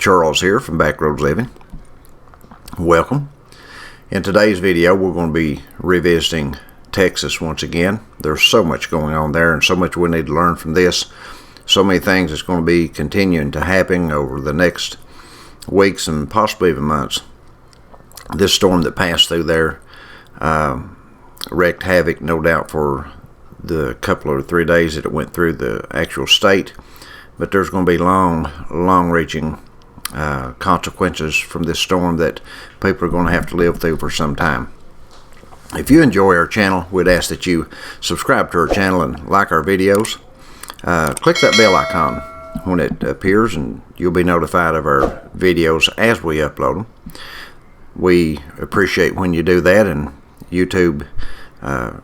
Charles here from Backroads Living. Welcome. In today's video, we're going to be revisiting Texas once again. There's so much going on there and so much we need to learn from this. So many things that's going to be continuing to happen over the next weeks and possibly even months. This storm that passed through there wreaked havoc, no doubt, for the couple or 3 days that it went through the actual state. But there's going to be long-reaching consequences from this storm that people are going to have to live through for some time. If you enjoy our channel, we'd ask that you subscribe to our channel and like our videos. Click that bell icon when it appears and you'll be notified of our videos as we upload them. We appreciate when you do that, and YouTube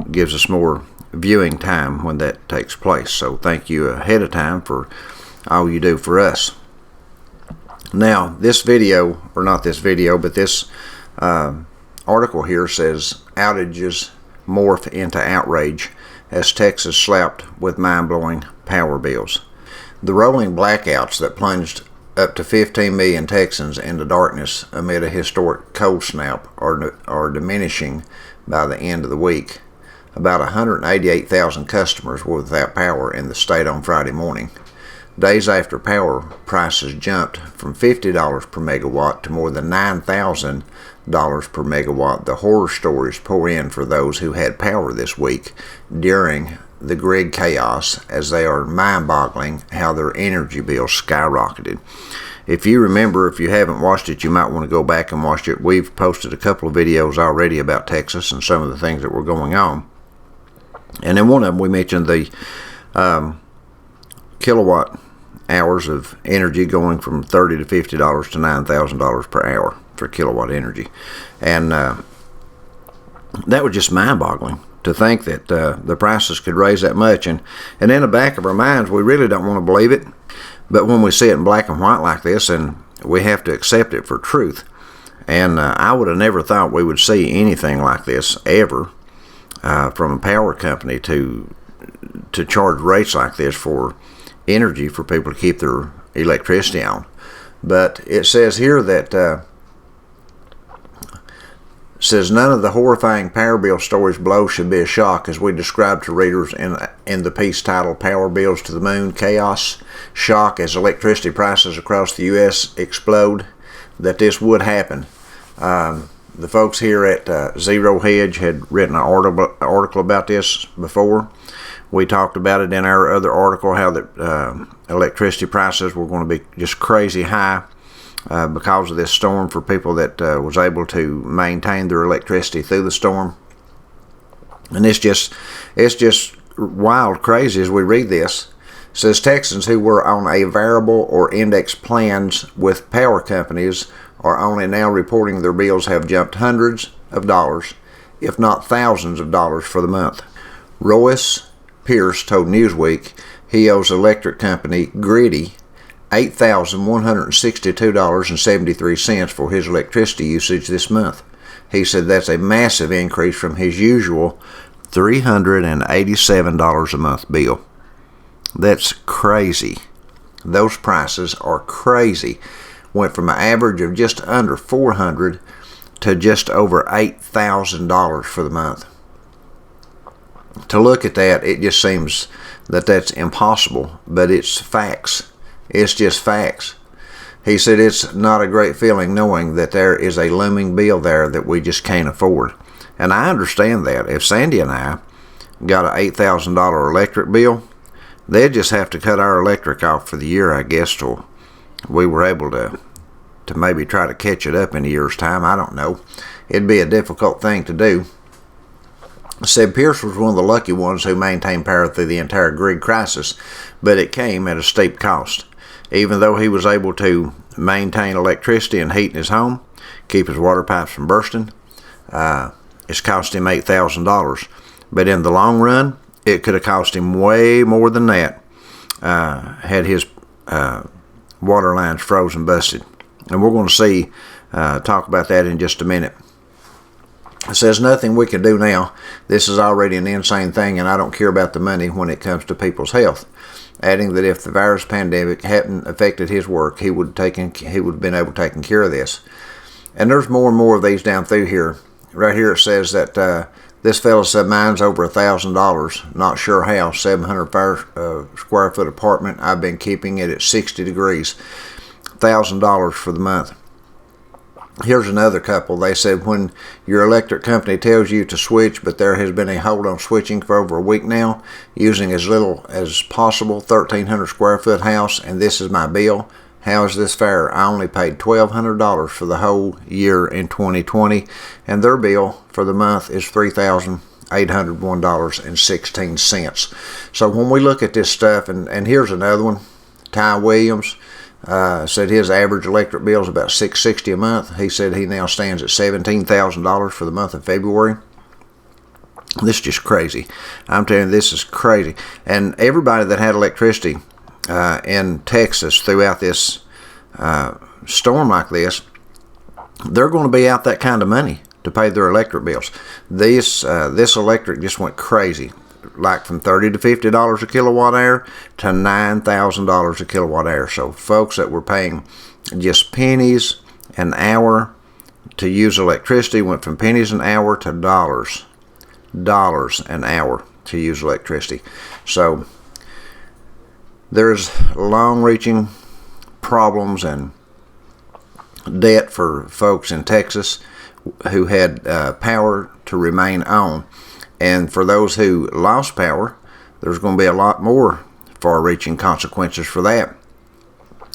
gives us more viewing time when that takes place. So thank you ahead of time for all you do for us. Now, this video, or not this video, but this article here says outages morph into outrage as Texas slapped with mind-blowing power bills. The rolling blackouts that plunged up to 15 million Texans into darkness amid a historic cold snap are diminishing by the end of the week. About 188,000 customers were without power in the state on Friday morning. Days after power prices jumped from $50 per megawatt to more than $9,000 per megawatt, the horror stories pour in for those who had power this week during the grid chaos, as they are mind-boggling how their energy bills skyrocketed. If you remember, if you haven't watched it, you might want to go back and watch it. We've posted a couple of videos already about Texas and some of the things that were going on. And in one of them, we mentioned the kilowatt hours of energy going from $30 to $50 to $9,000 per hour for kilowatt energy. And that was just mind-boggling to think that the prices could raise that much. And in the back of our minds, we really don't want to believe it. But when we see it in black and white like this, and we have to accept it for truth. And I would have never thought we would see anything like this ever from a power company to charge rates like this for energy for people to keep their electricity on. But it says here that says none of the horrifying power bill stories below should be a shock, as we described to readers in the piece titled "Power Bills to the Moon: Chaos, Shock as Electricity Prices Across the U.S. Explode," that this would happen. The folks here at Zero Hedge had written an article about this before. We talked about it in our other article, how that electricity prices were going to be just crazy high because of this storm for people that was able to maintain their electricity through the storm. And it's just wild crazy as we read this. It says Texans who were on a variable or index plans with power companies are only now reporting their bills have jumped hundreds of dollars, if not thousands of dollars for the month. Royce Pierce told Newsweek he owes electric company Griddy $8,162.73 for his electricity usage this month. He said that's a massive increase from his usual $387 a month bill. That's crazy. Those prices are crazy. Went from an average of just under $400 to just over $8,000 for the month. To look at that, it just seems that that's impossible, but it's facts. It's just facts. He said it's not a great feeling knowing that there is a looming bill there that we just can't afford. And I understand that. If Sandy and I got an $8,000 electric bill, they'd just have to cut our electric off for the year, I guess, till we were able to maybe try to catch it up in a year's time. I don't know. It'd be a difficult thing to do. Said Pierce was one of the lucky ones who maintained power through the entire grid crisis, but it came at a steep cost. Even though he was able to maintain electricity and heat in his home, keep his water pipes from bursting, it's cost him $8,000. But in the long run, it could have cost him way more than that had his water lines frozen, busted. And we're going to talk about that in just a minute. It says nothing we can do now. This is already an insane thing, and I don't care about the money when it comes to people's health. adding that if the virus pandemic hadn't affected his work, he would have been able to take care of this. And there's more and more of these down through here. Right here it says that this fellow said mine's over $1,000. Not sure how. 700 square foot apartment. I've been keeping it at 60 degrees. $1,000 for the month. Here's another couple. They said when your electric company tells you to switch, but there has been a hold on switching for over a week now, using as little as possible, 1,300 square foot house, and this is my bill. How is this fair? I only paid $1,200 for the whole year in 2020, and their bill for the month is $3,801.16. So when we look at this stuff, and here's another one, Ty Williams, said his average electric bill is about $660 a month. He said he now stands at $17,000 for the month of February. This is just crazy. I'm telling you, this is crazy. And everybody that had electricity in Texas throughout this storm like this, they're going to be out that kind of money to pay their electric bills. This electric just went crazy. Like from $30 to $50 a kilowatt hour to $9,000 a kilowatt hour. So folks that were paying just pennies an hour to use electricity went from pennies an hour to dollars an hour to use electricity. So there's long-reaching problems and debt for folks in Texas who had power to remain on. And for those who lost power, there's going to be a lot more far-reaching consequences for that.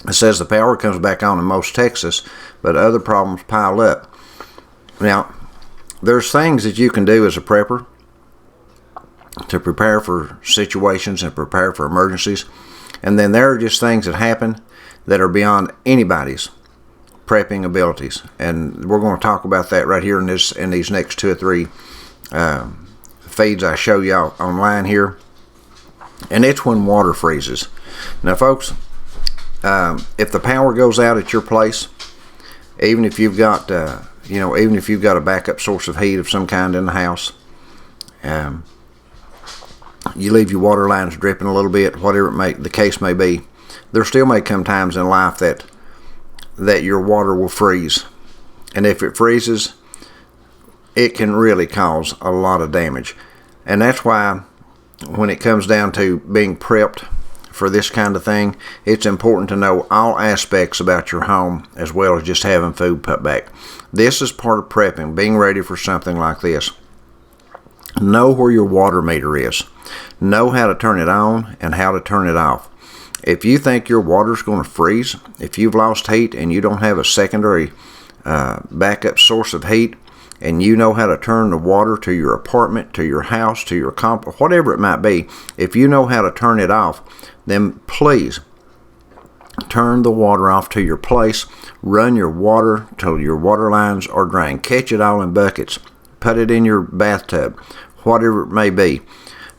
It says the power comes back on in most Texas, but other problems pile up. Now, there's things that you can do as a prepper to prepare for situations and prepare for emergencies. And then there are just things that happen that are beyond anybody's prepping abilities. And we're going to talk about that right here in these next 2 or 3 feeds I show y'all online here. And it's when water freezes. Now folks, if the power goes out at your place, even if you've got even if you've got a backup source of heat of some kind in the house, you leave your water lines dripping a little bit, whatever the case may be, there still may come times in life that your water will freeze. And if it freezes, it can really cause a lot of damage. And that's why when it comes down to being prepped for this kind of thing, it's important to know all aspects about your home as well as just having food put back. This is part of prepping, being ready for something like this. Know where your water meter is. Know how to turn it on and how to turn it off. If you think your water's going to freeze, if you've lost heat and you don't have a secondary backup source of heat, and you know how to turn the water to your apartment, to your house, to your whatever it might be, if you know how to turn it off, then please turn the water off to your place. Run your water till your water lines are drained. Catch it all in buckets. Put it in your bathtub, whatever it may be.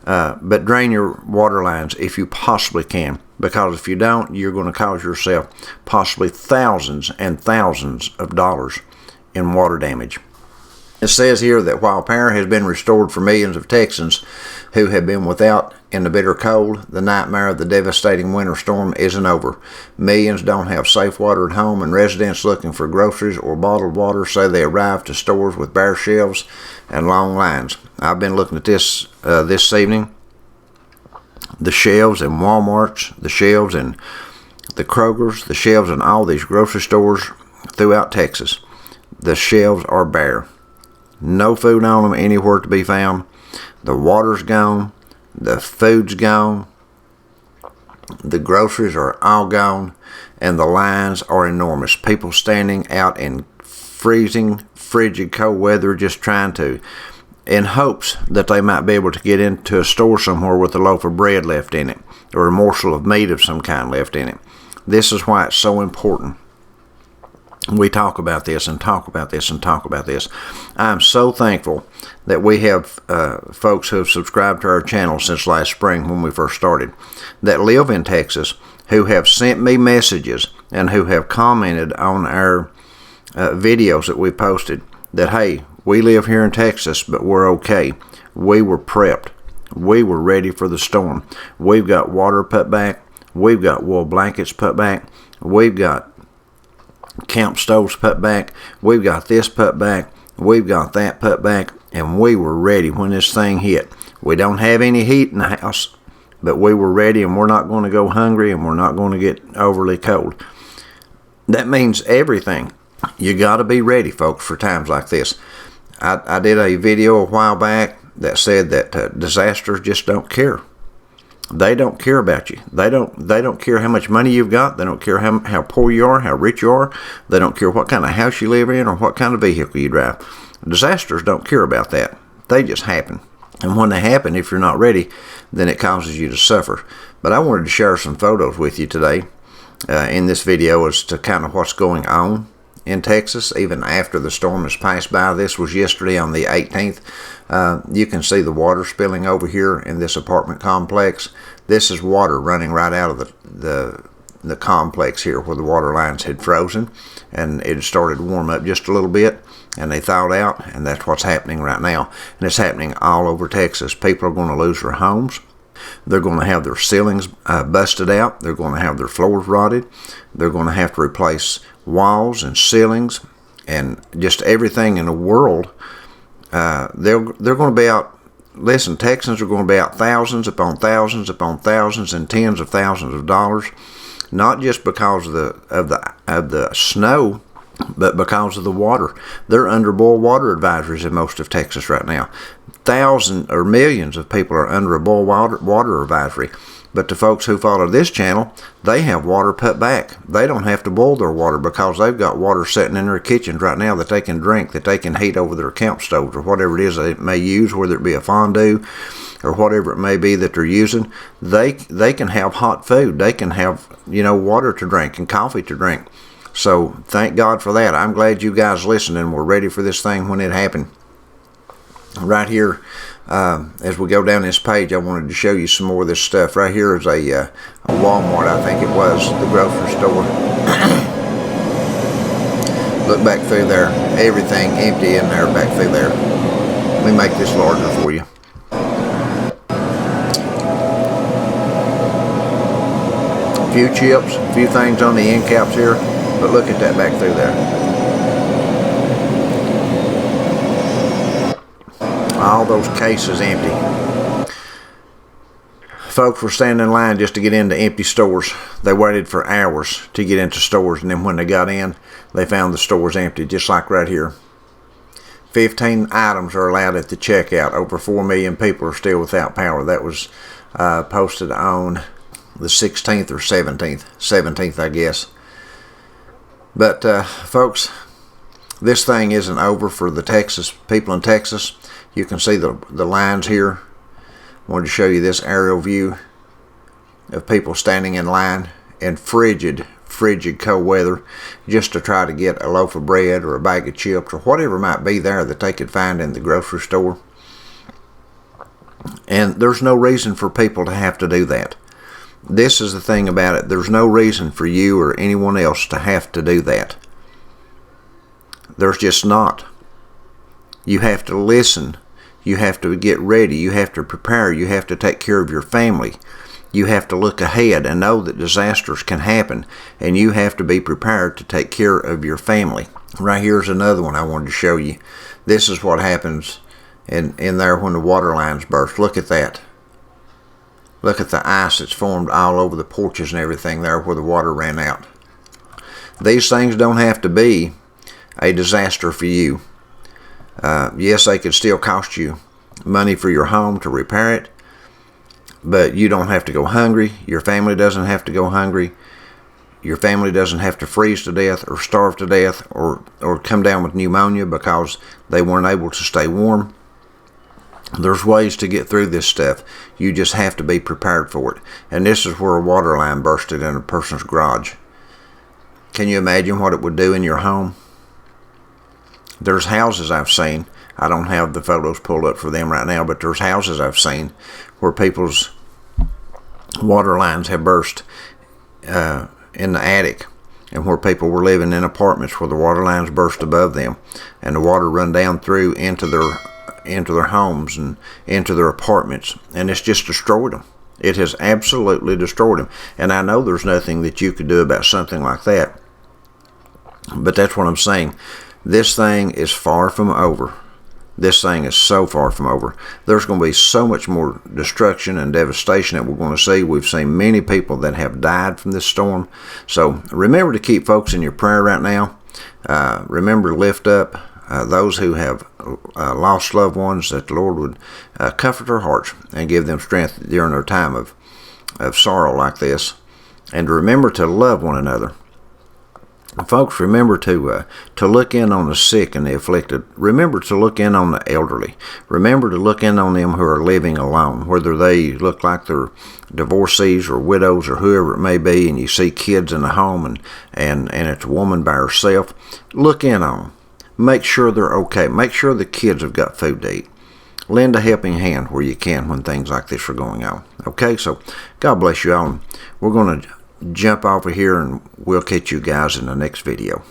But drain your water lines if you possibly can, because if you don't, you're going to cause yourself possibly thousands and thousands of dollars in water damage. It says here that while power has been restored for millions of Texans who have been without in the bitter cold, the nightmare of the devastating winter storm isn't over. Millions don't have safe water at home, and residents looking for groceries or bottled water say they arrive to stores with bare shelves and long lines. I've been looking at this this evening. The shelves in Walmart's, the shelves in the Kroger's, the shelves in all these grocery stores throughout Texas. The shelves are bare. No food on them anywhere to be found. The water's gone. The food's gone. The groceries are all gone. And the lines are enormous. People standing out in freezing, frigid, cold weather just trying to, in hopes that they might be able to get into a store somewhere with a loaf of bread left in it, or a morsel of meat of some kind left in it. This is why it's so important we talk about this and talk about this and talk about this. I'm so thankful that we have folks who have subscribed to our channel since last spring when we first started, that live in Texas, who have sent me messages and who have commented on our videos that we posted that, hey, we live here in Texas, but we're okay. We were prepped. We were ready for the storm. We've got water put back. We've got wool blankets put back. We've got camp stoves put back. We've got this put back. We've got that put back. And we were ready when this thing hit. We don't have any heat in the house, but we were ready, and we're not going to go hungry, and we're not going to get overly cold. That means everything. You got to be ready, folks, for times like this. I did a video a while back that said that disasters just don't care. They don't care about you. They don't care how much money you've got. They don't care how poor you are, how rich you are. They don't care what kind of house you live in or what kind of vehicle you drive. Disasters don't care about that. They just happen. And when they happen, if you're not ready, then it causes you to suffer. But I wanted to share some photos with you today in this video as to kind of what's going on in Texas, even after the storm has passed by. This was yesterday on the 18th. You can see the water spilling over here in this apartment complex. This is water running right out of the complex here where the water lines had frozen, and it had started to warm up just a little bit, and they thawed out, and that's what's happening right now. And it's happening all over Texas. People are going to lose their homes. They're going to have their ceilings busted out. They're going to have their floors rotted. They're going to have to replace walls and ceilings and just everything in the world. They're going to be out. Listen, Texans are going to be out thousands upon thousands upon thousands and tens of thousands of dollars, not just because of the snow, but because of the water. They're under boil water advisories in most of Texas right now. Thousands or millions of people are under a boil water advisory. But the folks who follow this channel, they have water put back. They don't have to boil their water because they've got water sitting in their kitchens right now that they can drink, that they can heat over their camp stoves or whatever it is they may use, whether it be a fondue or whatever it may be that they're using. They can have hot food. They can have, water to drink and coffee to drink. So thank God for that. I'm glad you guys listened and were ready for this thing when it happened. Right here, as we go down this page, I wanted to show you some more of this stuff. Right here is a Walmart, I think it was, the grocery store. Look back through there. Everything empty in there back through there. Let me make this larger for you. A few chips, a few things on the end caps here, but look at that back through there. All those cases empty. Folks were standing in line just to get into empty stores. They waited for hours to get into stores, and then when they got in, they found the stores empty, just like right here. 15 items are allowed at the checkout. Over 4 million people are still without power. That was posted on the 16th or 17th. 17th, I guess. But, folks, this thing isn't over for the people in Texas. You can see the lines here. I wanted to show you this aerial view of people standing in line in frigid cold weather just to try to get a loaf of bread or a bag of chips or whatever might be there that they could find in the grocery store. And there's no reason for people to have to do that. This is the thing about it. There's no reason for you or anyone else to have to do that. There's just not. You have to listen. You have to get ready. You have to prepare. You have to take care of your family. You have to look ahead and know that disasters can happen, and you have to be prepared to take care of your family. Right here's another one I wanted to show you. This is what happens in there when the water lines burst. Look at that. Look at the ice that's formed all over the porches and everything there where the water ran out. These things don't have to be a disaster for you. Yes, they could still cost you money for your home to repair it, but you don't have to go hungry. Your family doesn't have to go hungry. Your family doesn't have to freeze to death or starve to death or come down with pneumonia because they weren't able to stay warm. There's ways to get through this stuff. You just have to be prepared for it. And this is where a water line bursted in a person's garage. Can you imagine what it would do in your home? There's houses I've seen. I don't have the photos pulled up for them right now, but there's houses I've seen where people's water lines have burst in the attic, and where people were living in apartments where the water lines burst above them, and the water run down through into into their homes and into their apartments, and it's just destroyed them. It has absolutely destroyed them. And I know there's nothing that you could do about something like that, but that's what I'm saying. This thing is far from over. This thing is so far from over. There's going to be so much more destruction and devastation that we're going to see. We've seen many people that have died from this storm. So remember to keep folks in your prayer right now. Remember to lift up those who have lost loved ones, that the Lord would comfort their hearts and give them strength during their time of sorrow like this. And remember to love one another. Folks, remember to look in on the sick and the afflicted. Remember to look in on the elderly. Remember to look in on them who are living alone, whether they look like they're divorcees or widows or whoever it may be, and you see kids in the home and it's a woman by herself. Look in on them. Make sure they're okay. Make sure the kids have got food to eat. Lend a helping hand where you can when things like this are going on. Okay, so God bless you all. We're going to jump over here and we'll catch you guys in the next video.